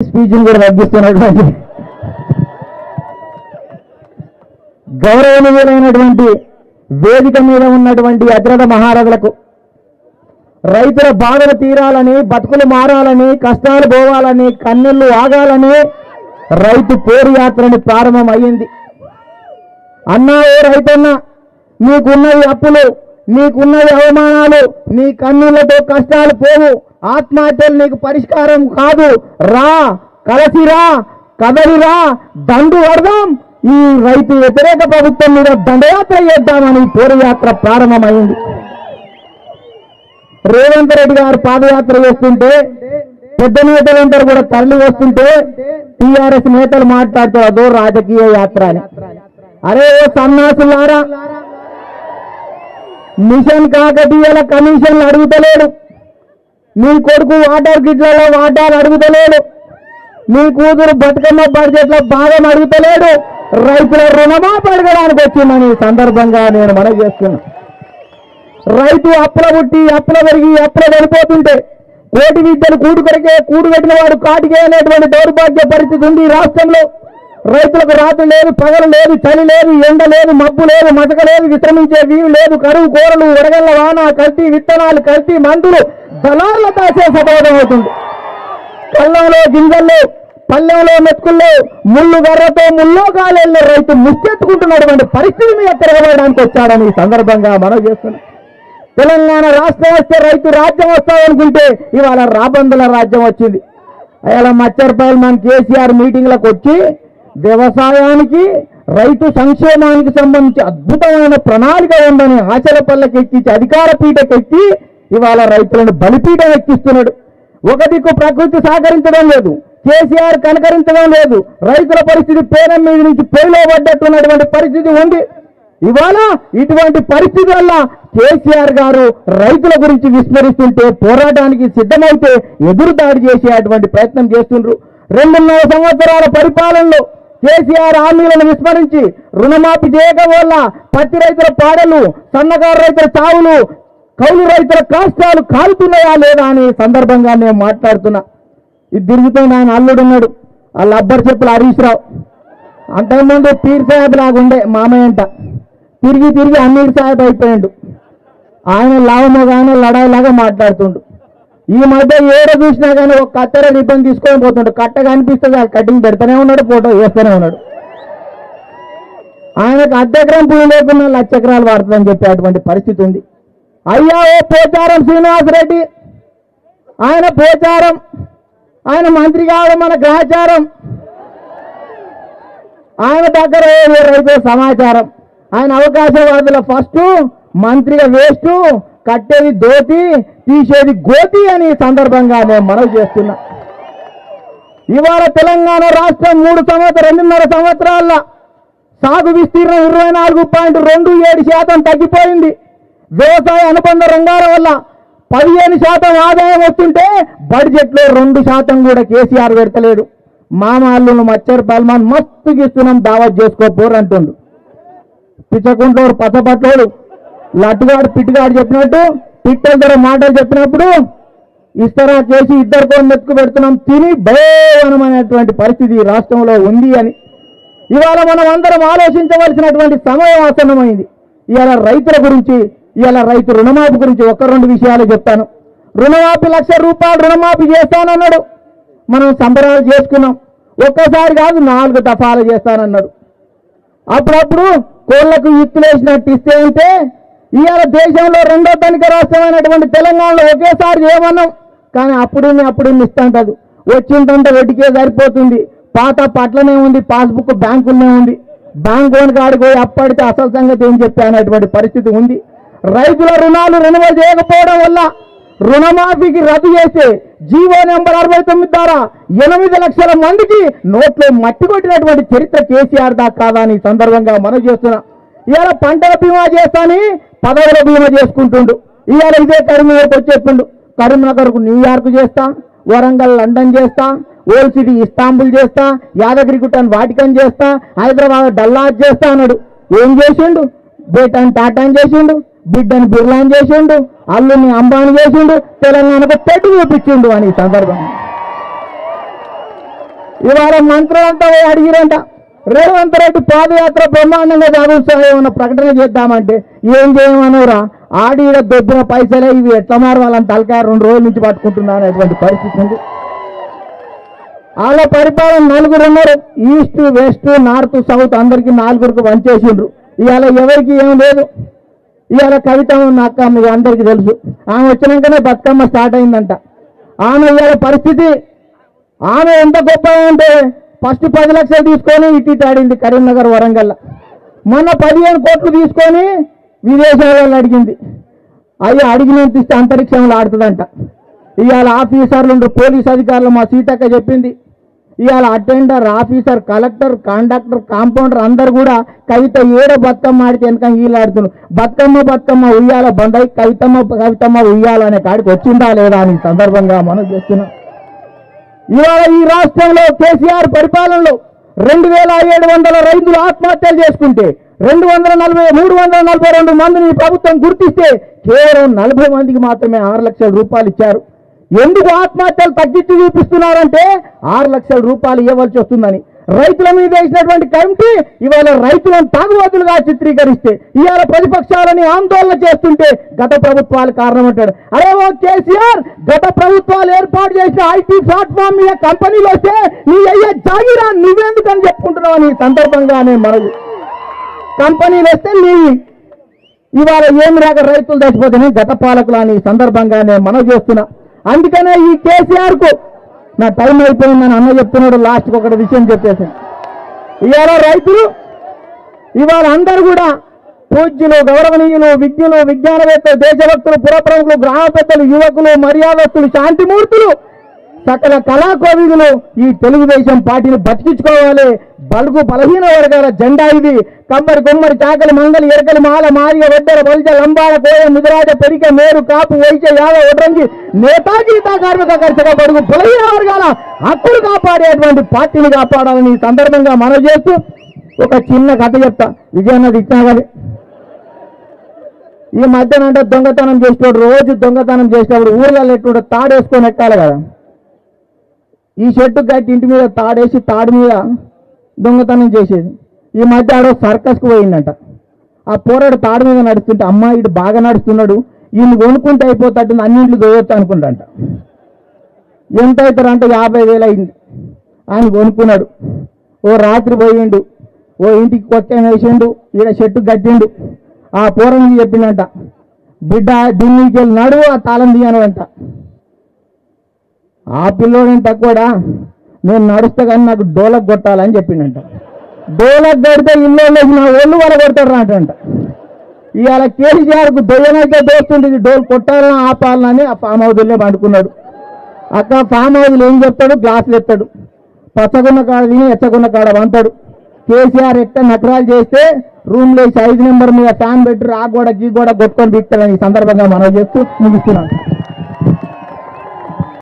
స్పీచ్ని కూడా తగ్గిస్తున్నటువంటి గౌరవనీయులైనటువంటి వేదిక మీద ఉన్నటువంటి అగ్రద మహారాజులకు రైతుల బాధలు తీరాలని, బతుకులు మారాలని, కష్టాలు పోవాలని, కన్నీళ్లు ఆగాలని రైతు పోరు యాత్రని ప్రారంభమయ్యింది. అన్నా ఓ రైతన్నా, నీకున్నవి అప్పులు, నీకున్నవి అవమానాలు, నీ కన్నీళ్లతో కష్టాలు పోవు, ఆత్మహత్యలు నీకు పరిష్కారం కాదు, రా కలసిరా కదలిరా, దండు వడదాం, ఈ రైతు వ్యతిరేక ప్రభుత్వం మీద దండయాత్ర చేద్దామని పోరుయాత్ర ప్రారంభమైంది. రేవంత్ రెడ్డి గారు పాదయాత్ర చేస్తుంటే పెద్ద నేతలందరూ కూడా తరలి వస్తుంటే టీఆర్ఎస్ నేతలు మాట్లాడుతూ అదో రాజకీయ యాత్ర అని. అరే ఓ సన్నాసులారా, మిషన్ కాకతీయుల కమిషన్లు అడుగుతలేడు, మీ కొడుకు వాటర్ గిడ్లలో వాటాలు అడుగుతలేడు, మీ కూతురు బతుకమ్మ బడ్జెట్లో భాగం అడుగుతలేడు, రైతుల రుణమాఫీ అడగడానికి వచ్చిందని సందర్భంగా నేను మనవి చేస్తున్నా. రైతు అప్పుల పుట్టి అప్పుల పెరిగి అప్పుల పడిపోతుంటే కోటి విద్యలు కూడు కొరికే కూడు పెట్టిన వాడు కాటికే అనేటువంటి దౌర్భాగ్య పరిస్థితి ఉంది ఈ రాష్ట్రంలో. రైతులకు రాత్రి లేదు, పగలు లేదు, చలి లేదు, ఎండ లేదు, మబ్బు లేదు, మసక లేదు, విశ్రమించే వీలు లేదు, కరువు కూరలు, వడగళ్ల వాన, కల్తీ విత్తనాలు, కల్తీ మందులు దళారుల దాసే సమాధానం అవుతుంది. కళ్ళంలో గింజల్లో, పల్లెంలో మెతుకుల్లో, ముళ్ళు గర్రతో ముల్లోకాలెళ్ళే రైతు ముష్టెత్తుకుంటున్నటువంటి పరిస్థితి మీద తిరగబడడానికి వచ్చాడని ఈ సందర్భంగా మనం చేస్తున్నాం. తెలంగాణ రాష్ట్రం వస్తే రైతు రాజ్యం వస్తాయనుకుంటే ఇవాళ రాబందుల రాజ్యం వచ్చింది. అలా మచ్చర్పాయలు మన కేసీఆర్ మీటింగ్లకు వచ్చి వ్యవసాయానికి, రైతు సంక్షేమానికి సంబంధించి అద్భుతమైన ప్రణాళిక ఉందని ఆశల పల్లకెక్కించి అధికార పీటకెక్కి ఇవాళ రైతులను బలిపీఠం ఎక్కిస్తున్నాడు. ఒక దిక్కు ప్రకృతి సహకరించడం లేదు, కేసీఆర్ కనకరించడం లేదు, రైతుల పరిస్థితి పేరం మీద నుంచి పొయ్యిలో పడ్డట్టున్నటువంటి పరిస్థితి ఉంది. ఇవాళ ఇటువంటి పరిస్థితి వల్ల కేసీఆర్ గారు రైతుల గురించి విస్మరిస్తుంటే, పోరాటానికి సిద్ధమైతే ఎదురు దాడి చేసేటువంటి ప్రయత్నం చేస్తుండ్రు. 2.5 సంవత్సరాల పరిపాలనలో కేసీఆర్ హామీలను విస్మరించి రుణమాఫీ చేయడం వల్ల పత్తి రైతుల పాడలు, సన్నకారు రైతుల చావులు, కౌలు రైతుల కష్టాలు కాలుతున్నాయా లేదా అని సందర్భంగా నేను మాట్లాడుతున్నా. ఇది తిరుగుతున్న ఆయన అల్లుడున్నాడు, వాళ్ళ అబ్బర్ చెప్పులు హరీష్ రావు, అంతకుముందు పీర్ సాహెబ్ లాగుండే మామయ్యంట, తిరిగి తిరిగి అమీర్ సాహెబ్ అయిపోయాడు. ఆయన లావమోగానే లడాయిలాగా మాట్లాడుతుండు. ఈ మధ్య ఏడ చూసినా కానీ ఒక కత్తెర రిబ్బన్ తీసుకొని పోతుండు, కట్ట కనిపిస్తుంది, ఆ కటింగ్ పెడతానే ఉన్నాడు, ఫోటో వేస్తూనే ఉన్నాడు. ఆయనకు అర్ధెకరం పువ్వు లేకుండా 1,00,000 ఎకరాలు వాడుతుందని చెప్పేటువంటి పరిస్థితి ఉంది. అయ్యా ఓ పోచారం శ్రీనివాసరెడ్డి, ఆయన పోచారం, ఆయన మంత్రి కావడం మన గ్రహచారం, ఆయన దగ్గర రైతు సమాచారం, ఆయన అవకాశవాదుల ఫస్ట్, మంత్రిగా వేస్ట్, కట్టేది దోతి, తీసేది గోతి అని సందర్భంగా నేను మనవి చేస్తున్నా. ఇవాళ తెలంగాణ రాష్ట్రం 2.5 సంవత్సరాల సాగు విస్తీర్ణం 24.27% తగ్గిపోయింది. వ్యవసాయ అనుబంధ రంగాల వల్ల 15% ఆదాయం వస్తుంటే బడ్జెట్లో 2% కూడా కేసీఆర్ పెడతలేడు. మామాళ్ళు మచ్చర్ పల్మాన్ మస్తు ఇస్తున్నాం, దావత్ చేసుకోపోరు అంటుండు. పిచ్చకుంటోడు పచ్చపట్లోడు లట్టుగాడు పిట్టుగాడు చెప్పినట్టు పిట్టల ధర మాటలు చెప్పినప్పుడు ఇస్తరా చేసి ఇద్దరితో మెతుకు పెడుతున్నాం, తిని భయవనమైనటువంటి పరిస్థితి రాష్ట్రంలో ఉంది అని ఇవాళ మనం అందరం ఆలోచించవలసినటువంటి సమయం ఆసన్నమైంది. ఇవాళ రైతుల గురించి, ఇవాళ రైతు రుణమాఫీ గురించి 1-2 విషయాలు చెప్తాను. రుణమాఫీ ₹1,00,000 రుణమాఫీ చేస్తానన్నాడు, మనం సంబరాలు చేసుకున్నాం. ఒక్కసారి కాదు 4 దఫాలు చేస్తానన్నాడు. అప్పుడప్పుడు కోళ్లకు ఇత్తులేసినట్టు ఇస్తే ఉంటే ఇవాళ దేశంలో 2వ ధనిక రాష్ట్రమైనటువంటి తెలంగాణలో ఒకేసారి చేయమన్నాం, కానీ అప్పుడు ఇస్తాంటది, వచ్చిందంటే వడ్డీకే సరిపోతుంది. పాత పట్లనే ఉంది, పాస్బుక్ బ్యాంకులనే ఉంది, బ్యాంక్ ఓన్ కాడికి పోయి అప్పటితే అసలు సంగతి ఏం చెప్పి అనేటువంటి పరిస్థితి ఉంది. రైతుల రుణాలు రెన్యువల్ చేయకపోవడం వల్ల రుణమాఫీకి రద్దు చేస్తే జీవో నెంబర్ 69 ద్వారా 8 లక్షల మందికి నోట్లో మట్టి కొట్టినటువంటి చరిత్ర కేసీఆర్ దా కాదా అని సందర్భంగా మనం చేస్తున్నాం. ఇవాళ పంటల బీమా చేస్తాని పదవుల బీమా చేసుకుంటుండు. ఇవాళ ఇదే కరీంనగర్కి వచ్చేస్తుండు, కరీంనగర్కు న్యూయార్క్ చేస్తా, వరంగల్ లండన్ చేస్తా, ఓల్డ్ సిటీ ఇస్తాంబుల్ చేస్తా, యాదగిరిగుట్టను వాటికన్ చేస్తా, హైదరాబాద్ డల్లాస్ చేస్తా అన్నాడు. ఏం చేసిండు? బేటాన్ని టాటాని చేసిండు, బిడ్డని బిర్లాని చేసిండు, అల్లుని అంబాని చేసిండు, తెలంగాణకు తెడ్డు చూపించిండు అని సందర్భం. ఇవాళ మంత్రులంతా పోయి అడిగిరంట, రేవంత్ రెడ్డి పాదయాత్ర బ్రహ్మాండంగా సాగుతాయి, ఏమన్నా ప్రకటన చేద్దామంటే ఏం చేయమనవురా, ఆడిడ దొబ్బిన పైసలే ఇవి ఎట్లా మారు వాళ్ళని తలకాయ 2 రోజుల నుంచి పట్టుకుంటున్నారు అనేటువంటి పరిస్థితి ఉంది. వాళ్ళ పరిపాలన 4 ఉన్నారు, ఈస్ట్ వెస్ట్ నార్త్ సౌత్ అందరికీ 4కు పంచేసిండ్రు. ఇవాళ ఎవరికి ఏం లేదు. ఇవాళ కవిత అక్క మీకు అందరికీ తెలుసు, ఆమె వచ్చినాకనే బతుకమ్మ స్టార్ట్ అయిందంట. ఆమె ఇవాళ పరిస్థితి, ఆమె ఎంత గొప్ప అంటే ఫస్ట్ 10 లక్షలు తీసుకొని ఇటు ఆడింది కరీంనగర్ వరంగల్. మొన్న 15 కోట్లు తీసుకొని విదేశాలలో అడిగింది. అవి అడిగినంత ఇస్తే అంతరిక్షంలో ఆడుతుందంట. ఇవాళ ఆఫీసర్లు పోలీస్ అధికారులు మా సీతక్క చెప్పింది, ఇవాళ attender officer collector conductor compounder అందరు కూడా కవిత ఏడ బతుకమ్మ ఆడితే వెనక వీళ్ళు ఆడుతున్నారు. బతుకమ్మ ఉయ్యాల బందై కవితమ్మ ఉయ్యాల అనే కాడికి వచ్చిందా లేదా అని సందర్భంగా మనం చేస్తున్నాం. ఇవాళ ఈ రాష్ట్రంలో కేసీఆర్ పరిపాలనలో 2700 రైతులు ఆత్మహత్యలు చేసుకుంటే 342 మందిని ప్రభుత్వం గుర్తిస్తే కేవలం 40 మందికి మాత్రమే 6 లక్షల రూపాయలు ఇచ్చారు. ఎందుకు ఆత్మహత్యలు తగ్గించి చూపిస్తున్నారంటే 6 లక్షల రూపాయలు ఇవ్వవలసి వస్తుందని. రైతుల మీద వేసినటువంటి కమిటీ ఇవాళ రైతులను తాగుబోతులుగా చిత్రీకరిస్తే ఇవాళ ప్రతిపక్షాలని ఆందోళన చేస్తుంటే గత ప్రభుత్వాలు కారణమంటాడు. అరే ఓ కేసీఆర్, గత ప్రభుత్వాలు ఏర్పాటు చేసిన ఐటీ ప్లాట్ఫామ్ మీద కంపెనీలు వస్తే నీ అయ్యే జాగిరా నువ్వెందుకని చెప్పుకుంటున్నావు అని సందర్భంగానే మనది. కంపెనీలు వస్తే నీవి ఇవాళ ఏమి రాక రైతులు చచ్చిపోతున్నాయి గత పాలకులు అని సందర్భంగానే మనం చేస్తున్నా. అందుకనే ఈ కేసీఆర్ కు నా టైం అయిపోయిందని అన్న చెప్తున్నాడు. లాస్ట్కి ఒకటి విషయం చెప్పేసాను. ఇవాళ రైతులు ఇవాళ అందరూ కూడా పూజ్యులు, గౌరవనీయులు, విజ్ఞులు, విజ్ఞానవేత్తలు, దేశభక్తులు, పురప్రముఖులు, గ్రామ పెద్దలు, యువకులు, మర్యాదస్తులు, శాంతిమూర్తులు, సకల కళాకోవిదులు ఈ తెలుగుదేశం పార్టీని బతికించుకోవాలి. బలుగు బలహీన వర్గాల జెండా ఇది. కమ్మరి గుమ్మరి చాకలి మంగలి ఎరకలి మాల మారిగ వడ్డెర బల్జ లంబాల కోయ ముదిరాజ పెరిక మేరు కాపు వైద్య యాద ఒడ్రంగి నేతాజీతా కార్మిక కర్షక బడుగు బలహీన వర్గాల హక్కులు కాపాడేటువంటి పార్టీని కాపాడాలని ఈ సందర్భంగా మనం చేస్తూ ఒక చిన్న కథ చెప్తా. విజయన్నది ఇచ్చాగాలి. ఈ మధ్యనంటే దొంగతనం చేసేవాడు, రోజు దొంగతనం చేసేవాడు ఊర్లలో ఎట్టు తాడేసుకొని ఎక్కాలి కదా. ఈ చెట్టు గట్టి ఇంటి మీద తాడేసి తాడు మీద దొంగతనం చేసేది. ఈ మధ్య ఆడో సర్కస్కు పోయిందంట. ఆ పోరాడు తాడు మీద నడుస్తుంటే అమ్మ ఇటు బాగా నడుస్తున్నాడు, ఈయన కొనుక్కుంటే అయిపోతాడు అన్నింటిలో దోయొచ్చు అనుకుంటాంట. ఎంత అవుతారంటే 50,000 అయింది. ఆయన కొనుక్కున్నాడు. ఓ రాత్రి పోయిండు, ఓ ఇంటికి కొట్టేన వేసిండు, ఈడ చెట్టు కట్టిండు. ఆ పోరానికి చెప్పిందంట, బిడ్డ దీనికి వెళ్ళి నడువు ఆ తాళం తీయను అంట. ఆ పిల్లోడేం తక్కువడా, నేను నడుస్తా కానీ నాకు డోలకు కొట్టాలని చెప్పిండంట. డోలకు కొడితే ఇల్లు నా ఒళ్ళు వల కొడతాడు అంట. ఇవాళ కేసీఆర్కు దొయ్యనైతే దోస్తుంటుంది, డోలు కొట్టాలని ఆపాలని ఆ ఫామ్ హౌస్లే పండుకున్నాడు. అక్కడ ఫామ్ హౌస్లు ఏం చెప్తాడు, గ్లాసులు ఎత్తాడు, పచ్చగున్న కాడ తిని ఎచ్చగున్న కాడ వంతాడు. కేసీఆర్ ఎక్కడ నకరాలు చేస్తే రూమ్లో 5 నెంబర్ మీద ఫ్యాన్ పెట్టి ఆ గోడ గీ గోడ కొట్టుకొని దిగుతాడని ఈ సందర్భంగా మనం చేస్తూ ముగిస్తున్నాం.